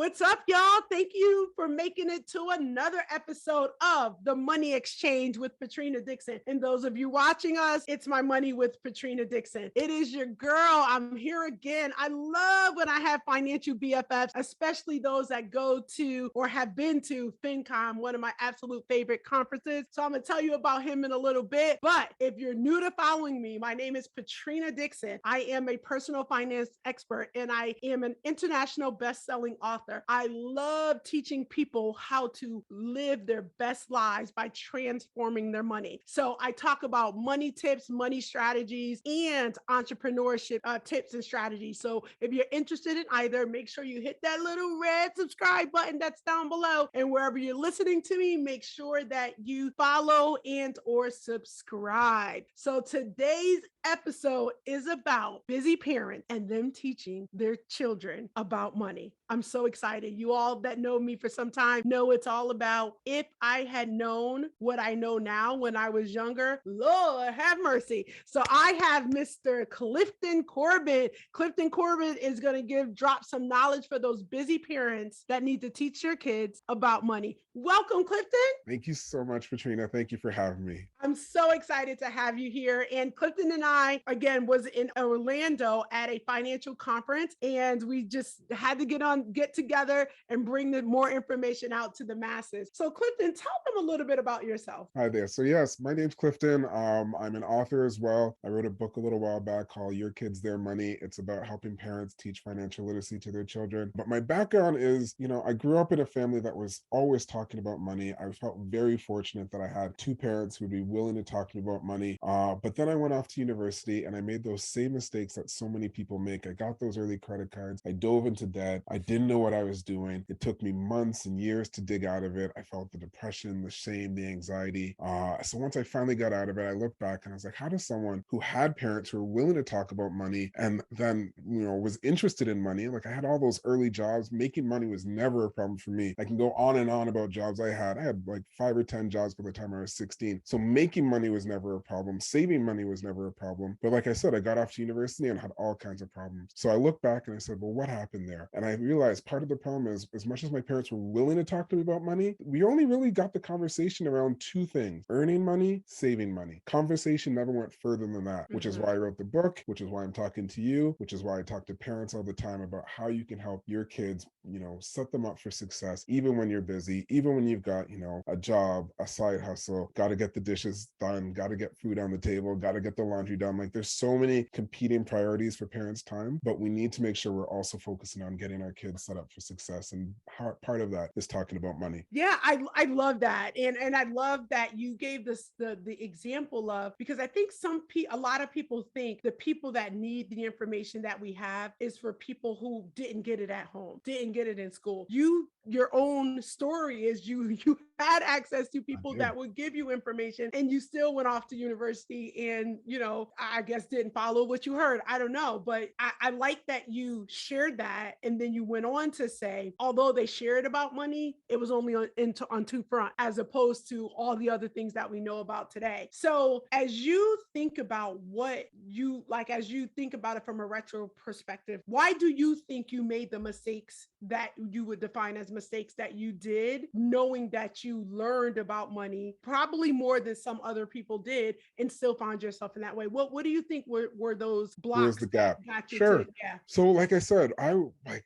What's up, y'all? Thank you for making it to another episode of The Money Exchange with Patrina Dixon. And those of you watching us, it's My Money with Patrina Dixon. It is your girl. I'm here again. I love when I have financial BFFs, especially those that go to or have been to FinCom, one of my absolute favorite conferences. So I'm going to tell you about him in a little bit. But if you're new to following me, my name is Patrina Dixon. I am a personal finance expert and I am an international best-selling author. I love teaching people how to live their best lives by transforming their money. So I talk about money tips, money strategies, and entrepreneurship tips and strategies. So if you're interested in either, make sure you hit that little red subscribe button that's down below. And wherever you're listening to me, make sure that you follow and or subscribe. So today's episode is about busy parents and them teaching their children about money. I'm so excited. You all that know me for some time know it's all about if I had known what I know now when I was younger, Lord have mercy. So I have Mr. Clifton Corbin. Clifton Corbin is going to drop some knowledge for those busy parents that need to teach their kids about money. Welcome, Clifton. Thank you so much, Patrina. Thank you for having me. I'm so excited to have you here. And Clifton and I, again, was in Orlando at a financial conference, and we just had to get together and bring more information out to the masses. So Clifton, tell them a little bit about yourself. Hi there. So yes, my name's Clifton. I'm an author as well. I wrote a book a little while back called Your Kids, Their Money. It's about helping parents teach financial literacy to their children. But my background is, I grew up in a family that was always talking about money. I felt very fortunate that I had two parents who would be willing to talk to me about money. But then I went off to university and I made those same mistakes that so many people make. I got those early credit cards. I dove into debt. I didn't know what I was doing. It took me months and years to dig out of it. I felt the depression, the shame, the anxiety. So once I finally got out of it, I looked back and I was like, how does someone who had parents who were willing to talk about money and then, was interested in money, like I had all those early jobs, making money was never a problem for me. I can go on and on about jobs I had. I had like 5 or 10 jobs by the time I was 16. So making money was never a problem. Saving money was never a problem. But like I said, I got off to university and had all kinds of problems. So I looked back and I said, well, what happened there? And I realized part of the problem is, as much as my parents were willing to talk to me about money, we only really got the conversation around two things: earning money, saving money. Conversation never went further than that, which is why I wrote the book, which is why I'm talking to you, which is why I talk to parents all the time about how you can help your kids, set them up for success, even when you're busy, even when you've got, a job, a side hustle, got to get the dishes done, got to get food on the table, got to get the laundry done. Like there's so many competing priorities for parents' time, but we need to make sure we're also focusing on getting our kids set up for success. And part of that is talking about money. Yeah, I love that. And I love that you gave this the example of, because I think a lot of people think the people that need the information that we have is for people who didn't get it at home, didn't get it in school. Your own story is you had access to people that would give you information, and you still went off to university and, I guess didn't follow what you heard. I don't know, but I like that you shared that. And then you went on to say, although they shared about money, it was only on two fronts, as opposed to all the other things that we know about today. So as you think about as you think about it from a retro perspective, why do you think you made the mistakes that you would define as mistakes that you did, knowing that you learned about money probably more than some other people did and still found yourself in that way? What do you think were those blocks? Where's the gap? Got you Sure. yeah. So like I said,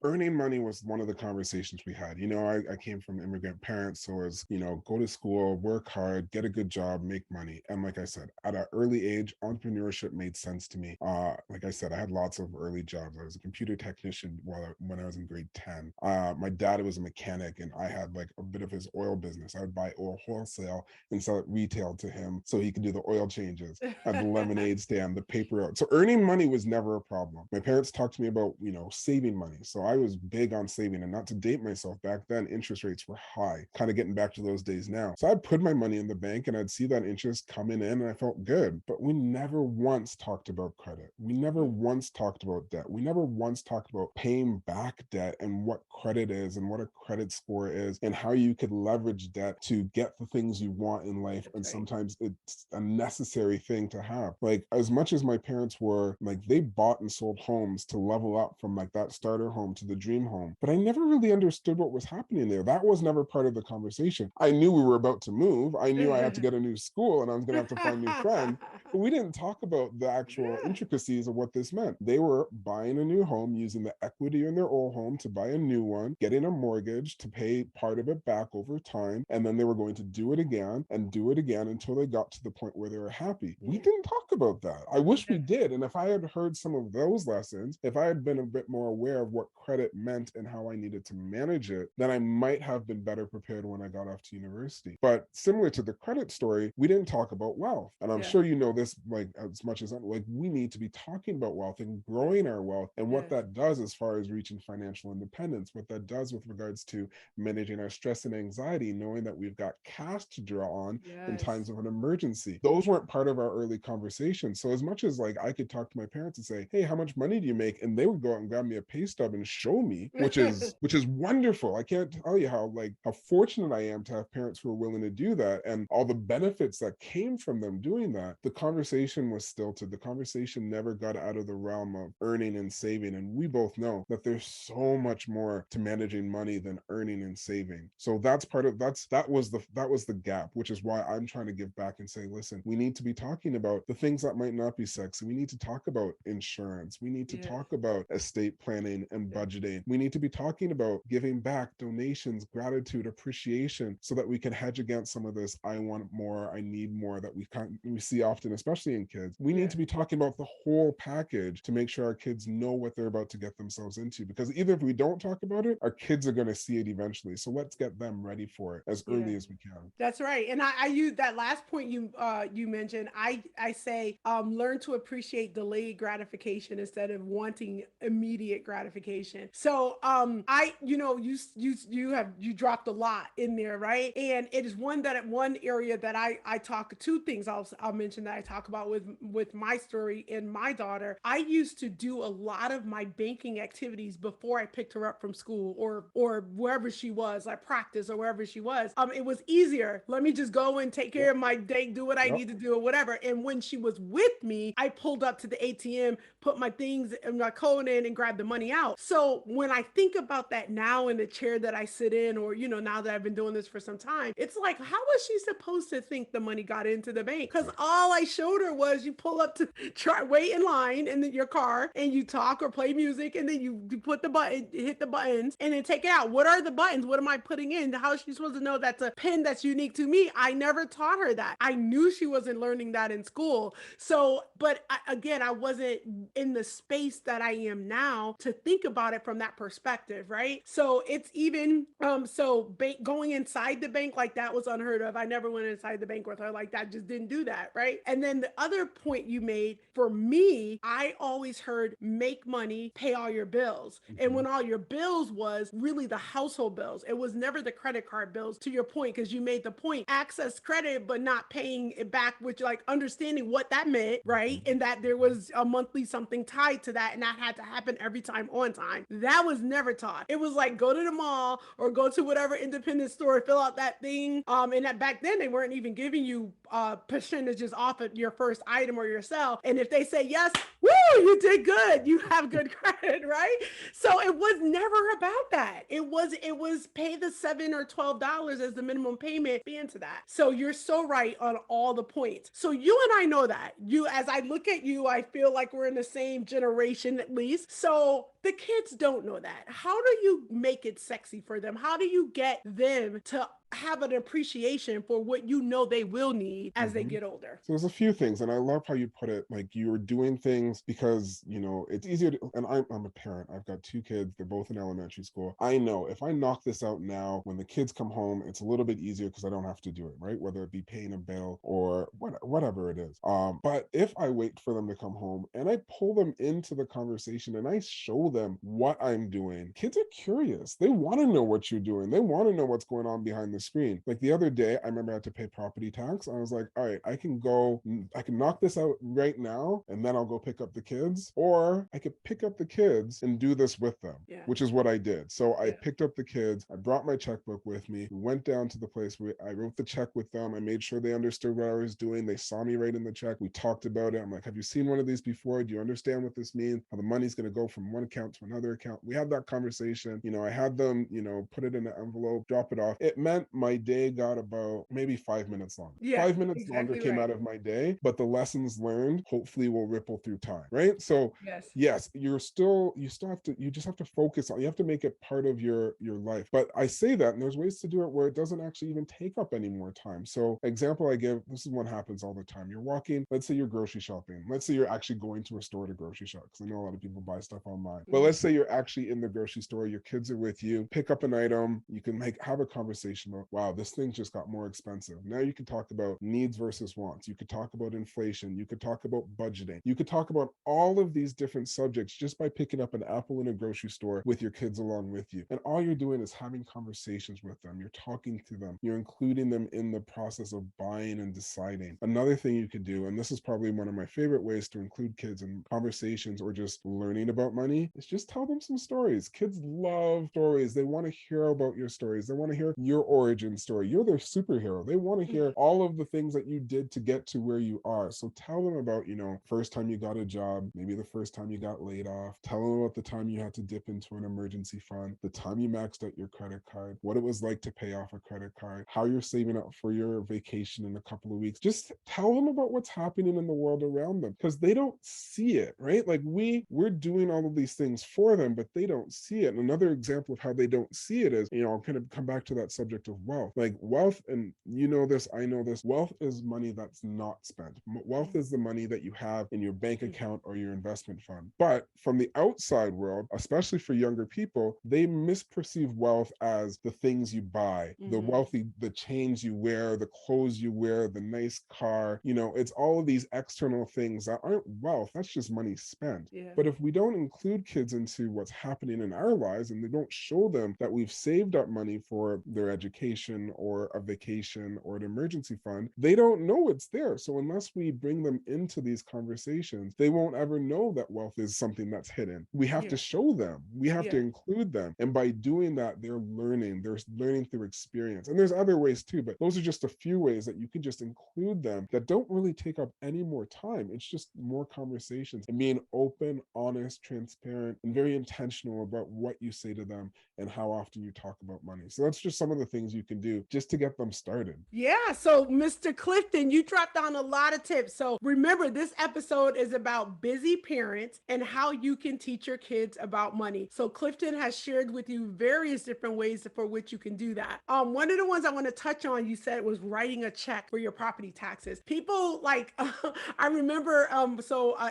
earning money was one of the conversations we had. I came from immigrant parents, so it was, go to school, work hard, get a good job, make money. And like I said, at an early age, entrepreneurship made sense to me. Like I said, I had lots of early jobs. I was a computer technician when I was in grade 10. My dad was a mechanic, and I had like a bit of his oil business. I would buy oil wholesale and sell it retail to him so he could do the oil changes at the lemonade stand, the paper route. So earning money was never a problem. My parents talked to me about, saving money. So I was big on saving, and not to date myself, back then interest rates were high, kind of getting back to those days now. So I'd put my money in the bank and I'd see that interest coming in and I felt good. But we never once talked about credit. We never once talked about debt. We never once talked about paying back debt and what credit is and what a credit score is and how you could leverage debt to get the things you want in life. And sometimes it's a necessary thing to have. Like, as much as my parents were like, they bought and sold homes to level up from like that starter home to the dream dream home. But I never really understood what was happening there. That was never part of the conversation. I knew we were about to move. I knew I had to get a new school and I was going to have to find new friends. But we didn't talk about the actual intricacies of what this meant. They were buying a new home, using the equity in their old home to buy a new one, getting a mortgage to pay part of it back over time. And then they were going to do it again and do it again until they got to the point where they were happy. We didn't talk about that. I wish we did. And if I had heard some of those lessons, if I had been a bit more aware of what credit meant and how I needed to manage it, then I might have been better prepared when I got off to university. But similar to the credit story, we didn't talk about wealth. And I'm sure you know this, like, as much as like, we need to be talking about wealth and growing our wealth and what that does as far as reaching financial independence, what that does with regards to managing our stress and anxiety, knowing that we've got cash to draw on in times of an emergency. Those weren't part of our early conversations. So as much as like I could talk to my parents and say, hey, how much money do you make? And they would go out and grab me a pay stub and show me, which is wonderful. I can't tell you how fortunate I am to have parents who are willing to do that and all the benefits that came from them doing that. The conversation was stilted. The conversation never got out of the realm of earning and saving. And we both know that there's so much more to managing money than earning and saving. So that's part of that was the gap, which is why I'm trying to give back and say, listen, we need to be talking about the things that might not be sexy. We need to talk about insurance. We need to talk about estate planning and budgeting. We need to be talking about giving back, donations, gratitude, appreciation, so that we can hedge against some of this I want more, I need more that we see often, especially in kids. We need to be talking about the whole package to make sure our kids know what they're about to get themselves into, because even if we don't talk about it, our kids are going to see it eventually. So let's get them ready for it as early as we can. That's right. And I use that last point you mentioned. I say learn to appreciate delayed gratification instead of wanting immediate gratification. So you dropped a lot in there, right? And it is one area that I talk, two things I'll mention that I talk about with my story and my daughter. I used to do a lot of my banking activities before I picked her up from school or wherever she was, like practice or wherever she was. It was easier. Let me just go and take care of my day, do what I need to do or whatever. And when she was with me, I pulled up to the ATM, put my things and my code in and grabbed the money out. So when I think about that now in the chair that I sit in, or, now that I've been doing this for some time, it's like, how was she supposed to think the money got into the bank? Because all I showed her was you pull up to wait in line in your car and you talk or play music, and then you put the button, hit the buttons, and then take it out. What are the buttons? What am I putting in? How is she supposed to know that's a pin that's unique to me? I never taught her that. I knew she wasn't learning that in school. So, but I wasn't in the space that I am now to think about it from that perspective, right? So it's even, going inside the bank, like that was unheard of. I never went inside the bank with her like that, just didn't do that, right? And then the other point you made, for me, I always heard make money, pay all your bills. And when all your bills was really the household bills, it was never the credit card bills, to your point, because you made the point, access credit, but not paying it back, which like understanding what that meant, right? And that there was a monthly something tied to that, and that had to happen every time on time. That was never taught. It was like, go to the mall or go to whatever independent store, fill out that thing. And that back then they weren't even giving you percentages off of your first item or your sale. And if they say yes, woo, you did good. You have good credit, right? So it was never about that. It was pay the $7 or $12 as the minimum payment, be into that. So you're so right on all the points. So you and I know that. As I look at you, I feel like we're in the same generation at least. So the kids don't know that. How do you make it sexy for them? How do you get them to have an appreciation for what they will need as they get older? So there's a few things, and I love how you put it, like you're doing things because it's easier to, and I'm a parent. I've got two kids, they're both in elementary school. I know if I knock this out now, when the kids come home, it's a little bit easier because I don't have to do it, right? Whether it be paying a bill or whatever it is. But if I wait for them to come home and I pull them into the conversation and I show them what I'm doing, kids are curious. They want to know what you're doing. They want to know what's going on behind the screen. Like the other day, I remember I had to pay property tax. I was like, all right, I can go I can knock this out right now and then I'll go pick up the kids, or I could pick up the kids and do this with them, which is what I did. So I picked up the kids, I brought my checkbook with me, went down to the place where I wrote the check with them. I made sure they understood what I was doing. They saw me right in the check. We talked about it. I'm like, have you seen one of these before? Do you understand what this means? How the money's going to go from one account to another account? We had that conversation. I had them, put it in an envelope, drop it off. It meant my day got about maybe 5 minutes longer. 5 minutes longer came out of my day, but the lessons learned hopefully will ripple through time, right? So yes, you just have to focus on, you have to make it part of your life. But I say that, and there's ways to do it where it doesn't actually even take up any more time. So example I give, this is what happens all the time. You're walking, let's say you're grocery shopping. Let's say you're actually going to a store to grocery shop, because I know a lot of people buy stuff online. But let's say you're actually in the grocery store, your kids are with you, pick up an item, you can have a conversation about, wow, this thing just got more expensive. Now you can talk about needs versus wants. You could talk about inflation. You could talk about budgeting. You could talk about all of these different subjects just by picking up an apple in a grocery store with your kids along with you. And all you're doing is having conversations with them. You're talking to them. You're including them in the process of buying and deciding. Another thing you could do, and this is probably one of my favorite ways to include kids in conversations or just learning about money, is just tell them some stories. Kids love stories. They want to hear about your stories. They want to hear your origin story. You're their superhero. They want to hear all of the things that you did to get to where you are. So tell them about, first time you got a job, maybe the first time you got laid off. Tell them about the time you had to dip into an emergency fund, the time you maxed out your credit card, what it was like to pay off a credit card, how you're saving up for your vacation in a couple of weeks. Just tell them about what's happening in the world around them, because they don't see it, right? Like we're doing all of these things for them, but they don't see it. And another example of how they don't see it is, I'll kind of come back to that subject of wealth. Like wealth, and this, I know this, wealth is money that's not spent. Wealth is the money that you have in your bank account or your investment fund. But from the outside world, especially for younger people, they misperceive wealth as the things you buy, the chains you wear, the clothes you wear, the nice car. It's all of these external things that aren't wealth. That's just money spent. But if we don't include kids into what's happening in our lives, and they don't show them that we've saved up money for their education or a vacation or an emergency fund, they don't know it's there. So unless we bring them into these conversations, they won't ever know that wealth is something that's hidden. We have to show them. We have to include them. And by doing that, they're learning through experience. And there's other ways too, but those are just a few ways that you can just include them that don't really take up any more time. It's just more conversations and being open, honest, transparent, and very intentional about what you say to them and how often you talk about money. So that's just some of the things you can do just to get them started. Yeah. So Mr. Clifton, you dropped down a lot of tips. So remember, this episode is about busy parents and how you can teach your kids about money. So Clifton has shared with you various different ways for which you can do that. One of the ones I want to touch on, you said, was writing a check for your property taxes. People I remember,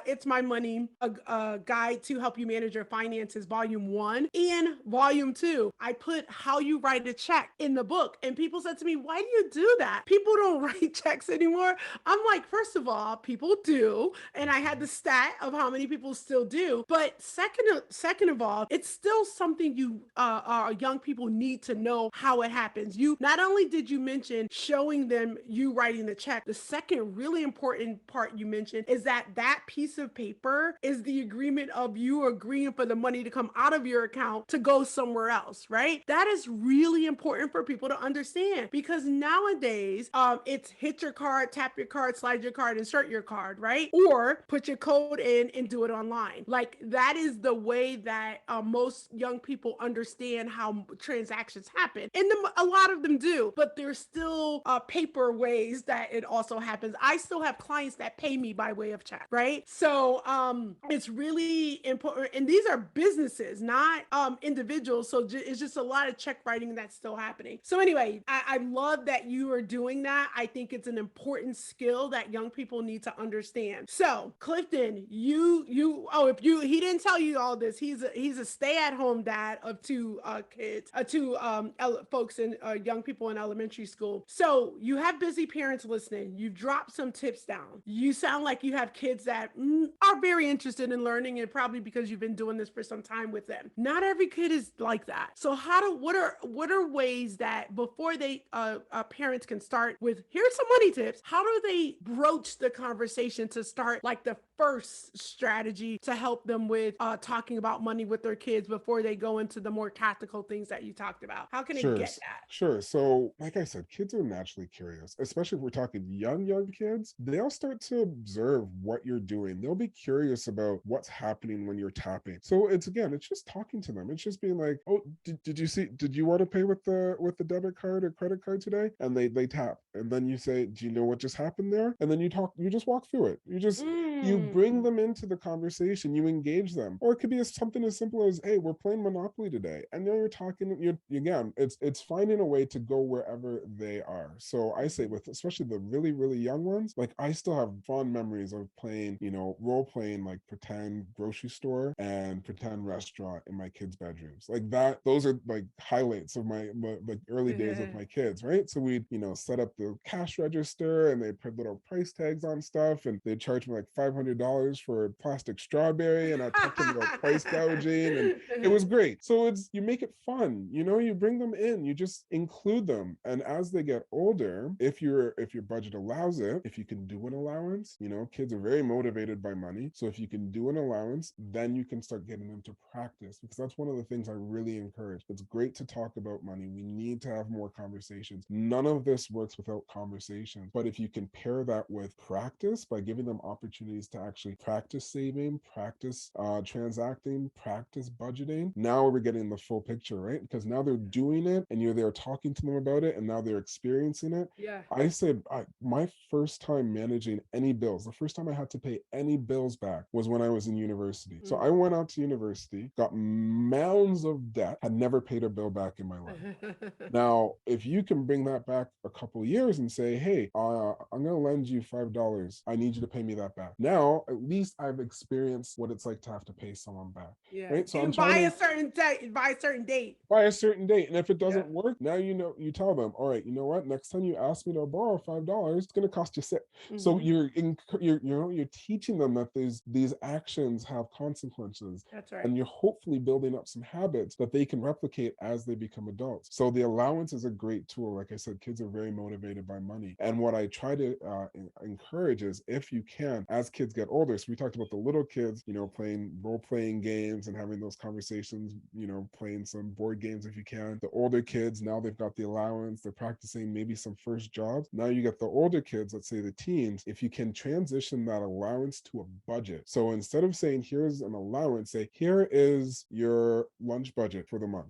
It's My Money, a guide to help you manage your finances, volume 1 and volume 2. I put how you write a check in the book, and people said to me, why do you do that? People don't write checks anymore. I'm like, first of all, people do. And I had the stat of how many people still do. But second of all, it's still something young people need to know how it happens. You not only did you mention showing them you writing the check, the second really important part you mentioned is that piece of paper is the agreement of you agreeing for the money to come out of your account to go somewhere else, right? That is really important for people to understand, because nowadays it's hit your card, tap your card, slide your card, insert your card, right? Or put your code in and do it online. Like that is the way that most young people understand how transactions happen. And a lot of them do, but there's still paper ways that it also happens. I still have clients that pay me by way of check, right? So it's really important. And these are businesses, not individuals. So it's just a lot of check writing that's still happening. So anyway, I love that you are doing that. I think it's an important skill that young people need to understand. So Clifton, he didn't tell you all this. He's a stay-at-home dad of two kids, folks in young people in elementary school. So you have busy parents listening. You've dropped some tips down. You sound like you have kids that are very interested in learning, and probably because you've been doing this for some time with them. Not every kid is like like that. So what are ways that before they parents can start with, here's some money tips, how do they broach the conversation to start like the first strategy to help them with talking about money with their kids before they go into the more tactical things that you talked about? How can it Sure, get that? sure. So, like I said, kids are naturally curious, especially if we're talking young kids. They'll start to observe what you're doing. They'll be curious about what's happening when you're tapping. So it's just talking to them. It's just being like, oh, did you see? Did you want to pay with the debit card or credit card today? And they tap, and then you say, do you know what just happened there? And then you just walk through it. You bring them into the conversation. You engage them, or it could be something as simple as, hey, we're playing Monopoly today, and now you're talking. Again, it's finding a way to go wherever they are. So I say with especially the really young ones, like I still have fond memories of playing, role playing like pretend grocery store and pretend restaurant in my kids' bedrooms. Like that, those are like highlights of my like early days with my kids, right? So we'd, set up the cash register and they'd put little price tags on stuff and they'd charge me like $500 for a plastic strawberry and I'd talk to them about price gouging and it was great. So you make it fun, you bring them in, you just include them. And as they get older, if your budget allows it, if you can do an allowance, kids are very motivated by money. So if you can do an allowance, then you can start getting them to practice, because that's one of the things I really encourage. It's great to talk about money. We need to have more conversations. None of this works without conversations. But if you can pair that with practice by giving them opportunities to actually practice saving, practice transacting, practice budgeting, now we're getting the full picture, right? Because now they're doing it and you're there talking to them about it and now they're experiencing it. Yeah. I said my first time managing any bills, the first time I had to pay any bills back was when I was in university. So I went out to university, got mounds of debt, had never paid a bill back in my life. Now, if you can bring that back a couple years and say, hey, I'm going to lend you $5. I need you to pay me that back. Now, at least I've experienced what it's like to have to pay someone back. Yeah. Right. So and I'm trying by a certain date. By a certain date. And if it doesn't work, now you tell them, all right, you know what? Next time you ask me to borrow $5, it's going to cost you $6. So you're teaching them that these actions have consequences. That's right. And you're hopefully building up some habits that they can replicate as they become adults. So the allowance is a great tool. Like I said, kids are very motivated by money. And what I try to encourage is, if you can, as kids get older, so we talked about the little kids, playing role-playing games and having those conversations, playing some board games if you can. The older kids, now they've got the allowance, they're practicing maybe some first jobs. Now you get the older kids, let's say the teens, if you can transition that allowance to a budget. So instead of saying, here's an allowance, say, here is your lunch budget for the month.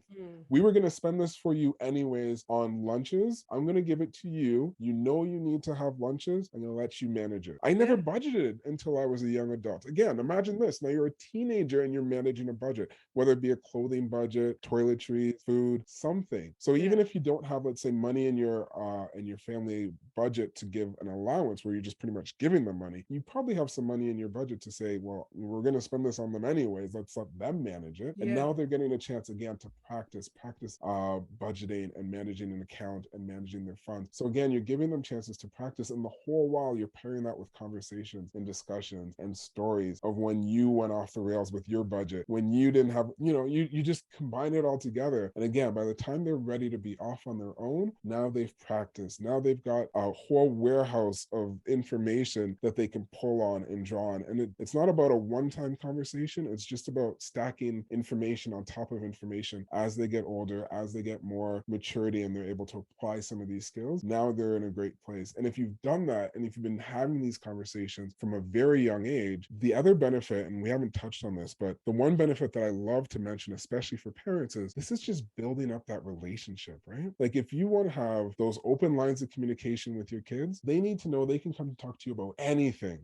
We were going to spend this for you anyways on lunches. I'm going to give it to you. You need to have lunches. I'm going to let you manage it. I never budgeted until I was a young adult. Again, imagine this. Now you're a teenager and you're managing a budget, whether it be a clothing budget, toiletries, food, something. So even if you don't have, let's say, money in your family budget to give an allowance where you're just pretty much giving them money, you probably have some money in your budget to say, well, we're going to spend this on them anyways. Let's let them manage it. And now they're getting a chance again to practice budgeting and managing an account and managing their funds. So again, you're giving them chances to practice, and the whole while you're pairing that with conversations and discussions and stories of when you went off the rails with your budget, when you didn't have, you just combine it all together. And again, by the time they're ready to be off on their own, now they've practiced. Now they've got a whole warehouse of information that they can pull on and draw on. And it's not about a one-time conversation. It's just about stacking information on top of information as they get older, as they get more maturity and they're able to apply some of these skills. Now they're in a great place. And if you've done that, and if you've been having these conversations from a very young age, the other benefit, and we haven't touched on this, but the one benefit that I love to mention, especially for parents, is this is just building up that relationship, right? Like if you want to have those open lines of communication with your kids, they need to know they can come to talk to you about anything,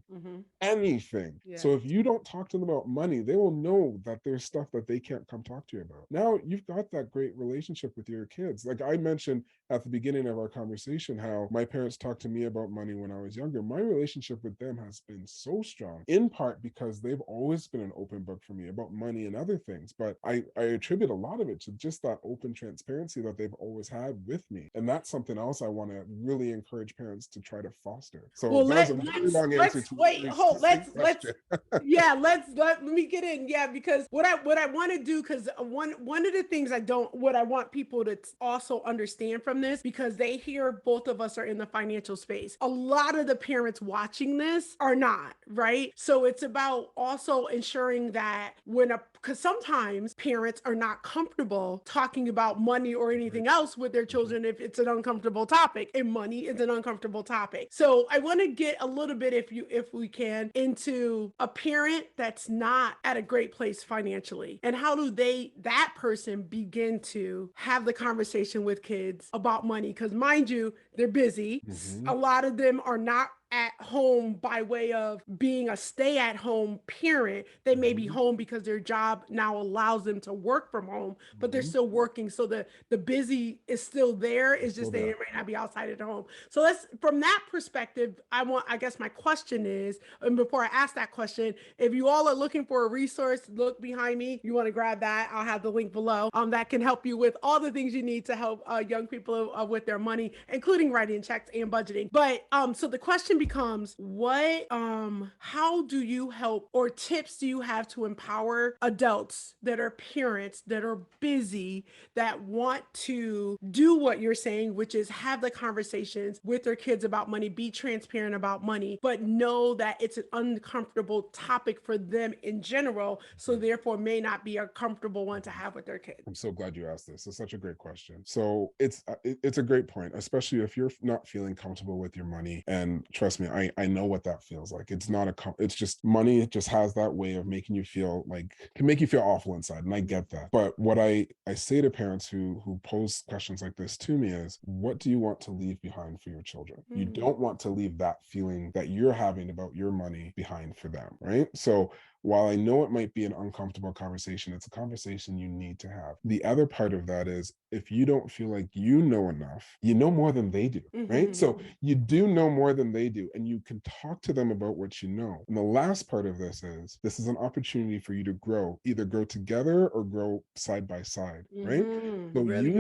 anything. So if you don't talk to them about money, they will know that there's stuff that they can't come talk to you about. Now you've got that great relationship with your kids. Like I mentioned at the beginning of our conversation, how my parents talked to me about money when I was younger. My relationship with them has been so strong, in part because they've always been an open book for me about money and other things. But I attribute a lot of it to just that open transparency that they've always had with me. And that's something else I want to really encourage parents to try to foster. So let me get in. Yeah, because what I want to do, because one of the things what I want people to also understand from this, because they hear both of us are in the financial space. A lot of the parents watching this are not, right? So it's about also ensuring that because sometimes parents are not comfortable talking about money or anything else with their children if it's an uncomfortable topic, and money is an uncomfortable topic. So I want to get a little bit, if we can, into a parent that's not at a great place financially, and how do that person begin to have the conversation with kids about money? Because mind you, they're busy. A lot of them are not at home by way of being a stay-at-home parent. They may be home because their job now allows them to work from home, but they're still working. So the busy is still there. It's just they might not be outside at home. So from that perspective, I guess my question is, and before I ask that question, if you all are looking for a resource, look behind me. You want to grab that, I'll have the link below. That can help you with all the things you need to help young people with their money, including writing checks and budgeting. But so the question becomes, how do you help, or tips do you have to empower adults that are parents that are busy, that want to do what you're saying, which is have the conversations with their kids about money, be transparent about money, but know that it's an uncomfortable topic for them in general, so therefore may not be a comfortable one to have with their kids? I'm so glad you asked this. It's such a great question. So it's a great point, especially if you're not feeling comfortable with your money. And trust me, I know what that feels like. It's just money. It just has that way of making you feel like, can make you feel awful inside. And I get that. But what I say to parents who pose questions like this to me is, what do you want to leave behind for your children? You don't want to leave that feeling that you're having about your money behind for them, right? So while I know it might be an uncomfortable conversation, it's a conversation you need to have. The other part of that is, if you don't feel like you know enough, you know more than they do, right? So you do know more than they do, and you can talk to them about what you know. And the last part of this is an opportunity for you to grow, either grow together or grow side by side, right? So Really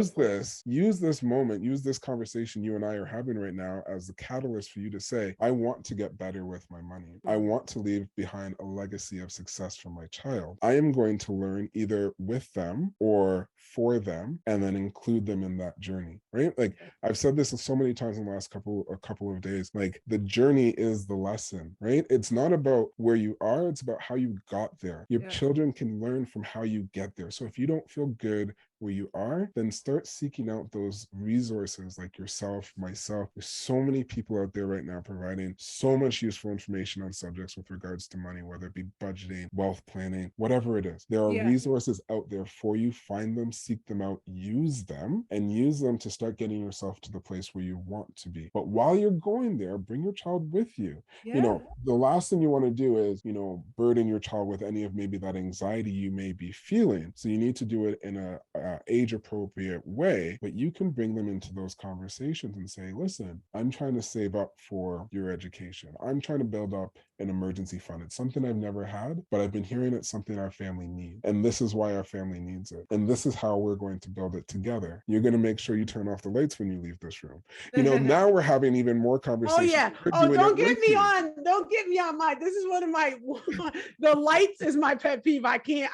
use this moment, use this conversation you and I are having right now as the catalyst for you to say, I want to get better with my money. I want to leave behind a legacy of success for my child. I am going to learn either with them or for them, and then include them in that journey, right? Like, I've said this so many times in the last couple of days, like, the journey is the lesson, right? It's not about where you are, it's about how you got there. Your children can learn from how you get there. So if you don't feel good where you are, then start seeking out those resources like yourself, myself. There's so many people out there right now providing so much useful information on subjects with regards to money, whether it be budgeting, wealth planning, whatever it is. There are resources out there for you. Find them, seek them out, use them, and use them to start getting yourself to the place where you want to be. But while you're going there, bring your child with you. You know, the last thing you want to do is, burden your child with any of maybe that anxiety you may be feeling. So you need to do it in a age appropriate way, but you can bring them into those conversations and say, listen, I'm trying to save up for your education. I'm trying to build up an emergency fund. It's something I've never had, but I've been hearing it's something our family needs. And this is why our family needs it. And this is how we're going to build it together. You're going to make sure you turn off the lights when you leave this room. Now we're having even more conversations. Oh yeah. Don't get me on this is one of my, the lights is my pet peeve. I can't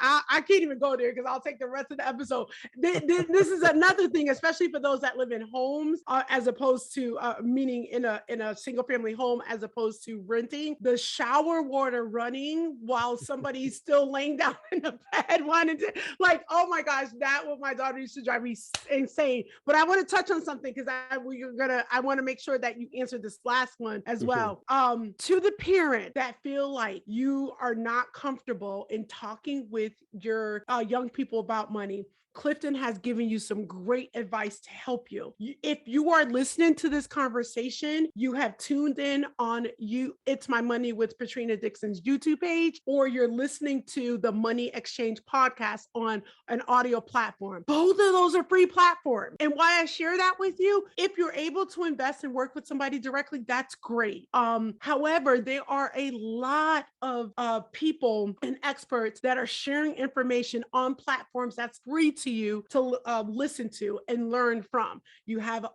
even go there, because I'll take the rest of the episode. This is another thing, especially for those that live in homes, as opposed to meaning in a single family home, as opposed to renting. The shower water running while somebody's still laying down in the bed wanting to, like, oh my gosh, that what my daughter used to drive me insane. But I want to touch on something, because I want to make sure that you answer this last one as well. To the parent that feel like you are not comfortable in talking with your young people about money, Clifton has given you some great advice to help you. If you are listening to this conversation, you have tuned in on It's My Money with Patrina Dixon's YouTube page, or you're listening to the Money Exchange podcast on an audio platform. Both of those are free platforms. And why I share that with you, if you're able to invest and work with somebody directly, that's great. However, there are a lot of people and experts that are sharing information on platforms that's free to to you to listen to and learn from. You have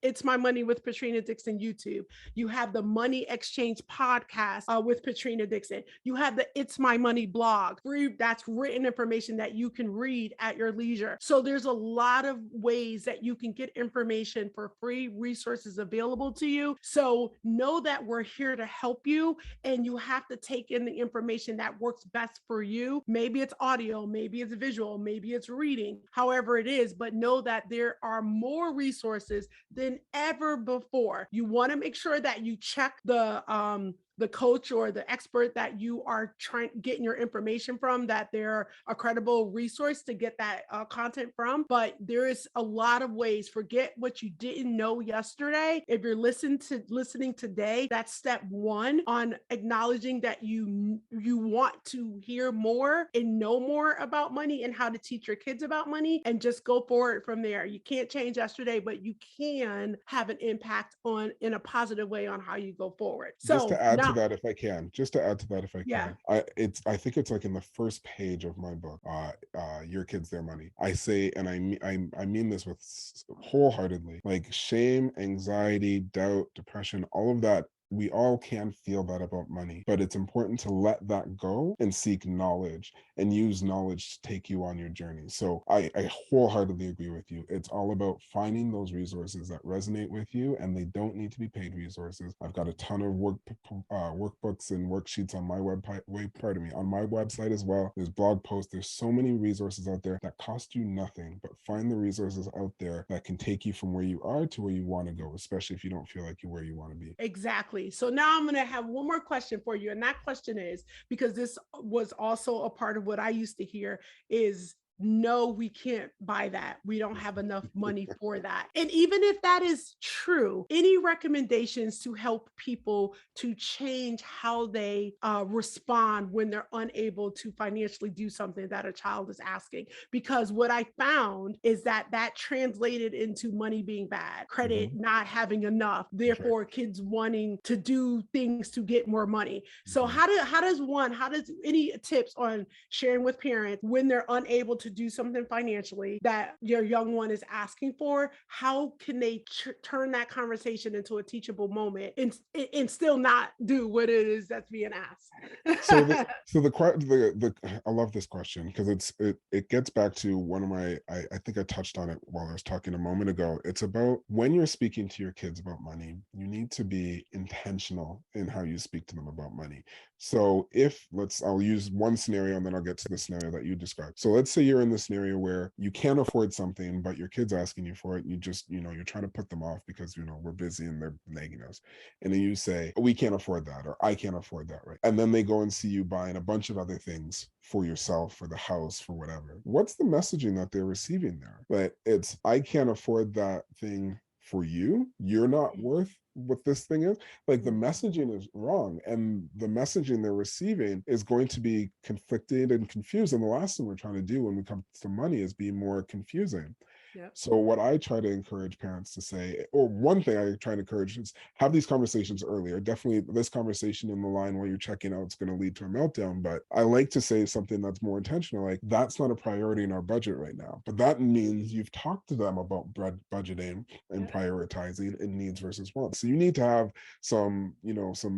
It's My Money with Patrina Dixon YouTube. You have the Money Exchange podcast with Patrina Dixon. You have the It's My Money blog, free, that's written information that you can read at your leisure. So there's a lot of ways that you can get information for free, resources available to you. So know that we're here to help you, and you have to take in the information that works best for you. Maybe it's audio, maybe it's visual, maybe it's reading, however it is, but know that there are more resources than ever before. You want to make sure that you check the coach or the expert that you are getting your information from, that they're a credible resource to get that content from. But there is a lot of ways. Forget what you didn't know yesterday. If you're listening today, that's step one on acknowledging that you want to hear more and know more about money and how to teach your kids about money, and just go forward from there. You can't change yesterday, but you can have an impact in a positive way on how you go forward. So just to add now, to that, if I can, yeah. I think it's like in the first page of my book, Your Kids Their Money. I say, and I mean this with wholeheartedly, like shame, anxiety, doubt, depression, all of that. We all can feel that about money, but it's important to let that go and seek knowledge and use knowledge to take you on your journey. So I wholeheartedly agree with you. It's all about finding those resources that resonate with you, and they don't need to be paid resources. I've got a ton of workbooks and worksheets on my on my website as well. There's blog posts. There's so many resources out there that cost you nothing, but find the resources out there that can take you from where you are to where you want to go, especially if you don't feel like you're where you want to be. Exactly. So now I'm going to have one more question for you. And that question is, because this was also a part of what I used to hear, is no, we can't buy that. We don't have enough money for that. And even if that is true, any recommendations to help people to change how they respond when they're unable to financially do something that a child is asking? Because what I found is that translated into money being bad, credit not having enough, therefore kids wanting to do things to get more money. So how does any tips on sharing with parents when they're unable to do something financially that your young one is asking for? How can they turn that conversation into a teachable moment and still not do what it is that's being asked? I love this question because it gets back to one of my, I think I touched on it while I was talking a moment ago. It's about when you're speaking to your kids about money, you need to be intentional in how you speak to them about money. So I'll use one scenario and then I'll get to the scenario that you described. So let's say you're in the scenario where you can't afford something, but your kid's asking you for it. You just, you're trying to put them off because, we're busy and they're nagging us. And then you say, we can't afford that, or I can't afford that, right? And then they go and see you buying a bunch of other things for yourself, for the house, for whatever. What's the messaging that they're receiving there? But it's, I can't afford that thing for you. You're not worth what this thing is. Like, the messaging is wrong, and the messaging they're receiving is going to be conflicted and confused. And the last thing we're trying to do when we come to money is be more confusing. Yep. So what I try to encourage parents to say, or one thing I try to encourage, is have these conversations earlier. Definitely this conversation in the line while you're checking out is going to lead to a meltdown. But I like to say something that's more intentional, like, that's not a priority in our budget right now. But that means you've talked to them about budgeting and prioritizing and needs versus wants. So you need to have some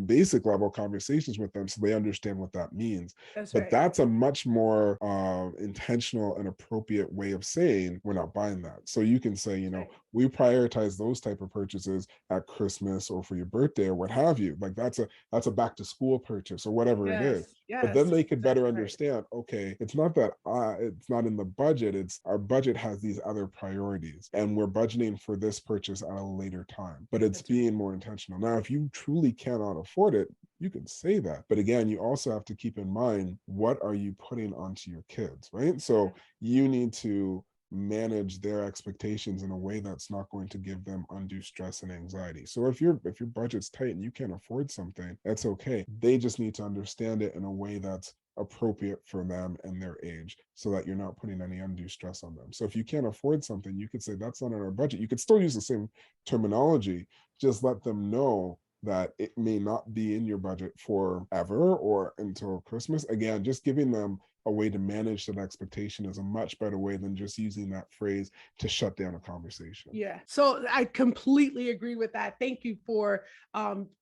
basic level conversations with them so they understand what that means. That's a much more intentional and appropriate way of saying we're not buying that. So you can say, we prioritize those type of purchases at Christmas or for your birthday or what have you. Like, that's a back to school purchase or whatever it is. But then they could better understand, okay, it's not that it's not in the budget, it's our budget has these other priorities and we're budgeting for this purchase at a later time. But it's being more intentional. Now, if you truly cannot afford it, you can say that. But again, you also have to keep in mind, what are you putting onto your kids, right? So you need to manage their expectations in a way that's not going to give them undue stress and anxiety. So if your budget's tight and you can't afford something, that's okay. They just need to understand it in a way that's appropriate for them and their age, so that you're not putting any undue stress on them. So if you can't afford something, you could say that's not in our budget. You could still use the same terminology, just let them know that it may not be in your budget forever or until Christmas. Again, just giving them a way to manage that expectation is a much better way than just using that phrase to shut down a conversation. Yeah. So I completely agree with that. Thank you for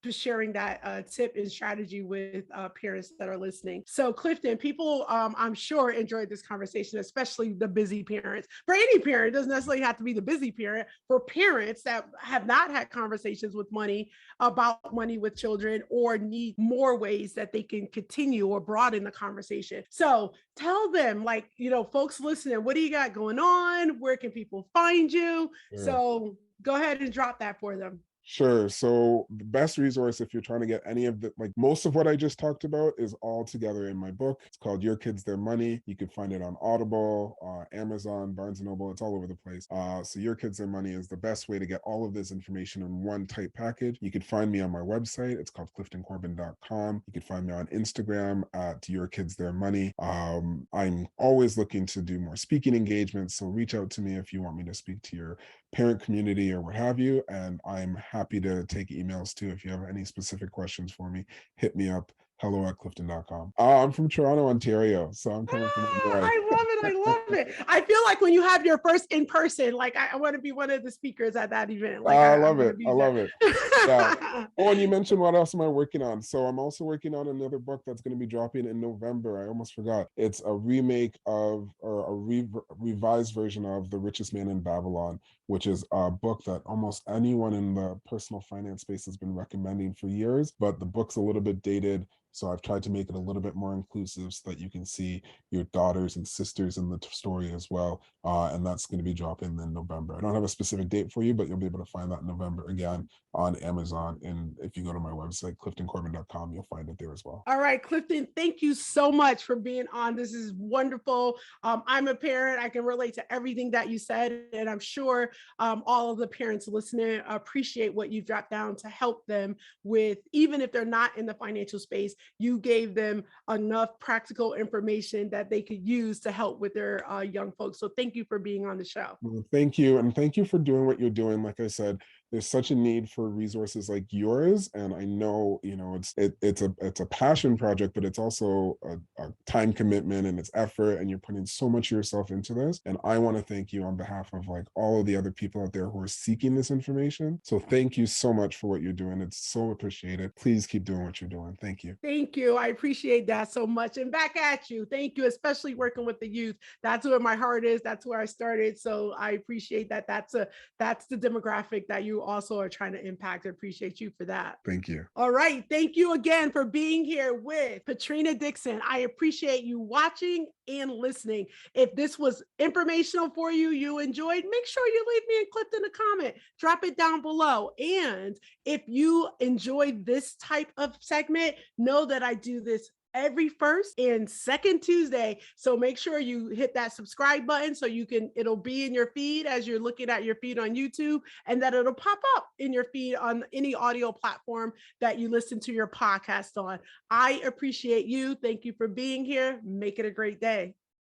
sharing that tip and strategy with parents that are listening. So Clifton, people I'm sure enjoyed this conversation, especially the busy parents. For any parent, it doesn't necessarily have to be the busy parent. For parents that have not had conversations with money about money with children or need more ways that they can continue or broaden the conversation. So tell them, like, folks listening, what do you got going on? Where can people find you? So go ahead and drop that for them. Sure. So the best resource, if you're trying to get any of the, like most of what I just talked about, is all together in my book. It's called Your Kids, Their Money. You can find it on Audible, Amazon, Barnes and Noble. It's all over the place. So Your Kids, Their Money is the best way to get all of this information in one tight package. You can find me on my website. It's called cliftoncorbin.com. You can find me on Instagram at Your Kids, Their Money. I'm always looking to do more speaking engagements. So reach out to me if you want me to speak to your parent community or what have you. And I'm happy to take emails too. If you have any specific questions for me, hit me up. hello@clifton.com. I'm from Toronto, Ontario. So I'm coming from the north. I love it. I love it. I feel like when you have your first in person, like I want to be one of the speakers at that event. Like I love it. I love it. Yeah. Oh, and you mentioned what else am I working on? So I'm also working on another book that's going to be dropping in November. I almost forgot. It's a remake of, or a revised version of The Richest Man in Babylon, which is a book that almost anyone in the personal finance space has been recommending for years, but the book's a little bit dated. So I've tried to make it a little bit more inclusive so that you can see your daughters and sisters in the story as well. And that's going to be dropping in November. I don't have a specific date for you, but you'll be able to find that in November, again, on Amazon. And if you go to my website, cliftoncorbin.com, you'll find it there as well. All right, Clifton, thank you so much for being on. This is wonderful. I'm a parent. I can relate to everything that you said. And I'm sure all of the parents listening appreciate what you've dropped down to help them with, even if they're not in the financial space, you gave them enough practical information that they could use to help with their young folks. So thank you for being on the show. Well, thank you. And thank you for doing what you're doing. Like I said, there's such a need for resources like yours. And I know, it's a passion project, but it's also a time commitment and it's effort, and you're putting so much of yourself into this. And I want to thank you on behalf of like all of the other people out there who are seeking this information. So thank you so much for what you're doing. It's so appreciated. Please keep doing what you're doing. Thank you. Thank you. I appreciate that so much. And back at you. Thank you, especially working with the youth. That's where my heart is. That's where I started. So I appreciate that. That's the demographic that you also are trying to impact. I appreciate you for that. Thank you. All right. Thank you again for being here with Patrina Dixon. I appreciate you watching and listening. If this was informational for you, you enjoyed, make sure you leave me a Clifton a comment. Drop it down below. And if you enjoyed this type of segment, know that I do this every first and second Tuesday. So make sure you hit that subscribe button so it'll be in your feed as you're looking at your feed on YouTube, and that it'll pop up in your feed on any audio platform that you listen to your podcast on. I appreciate you. Thank you for being here. Make it a great day.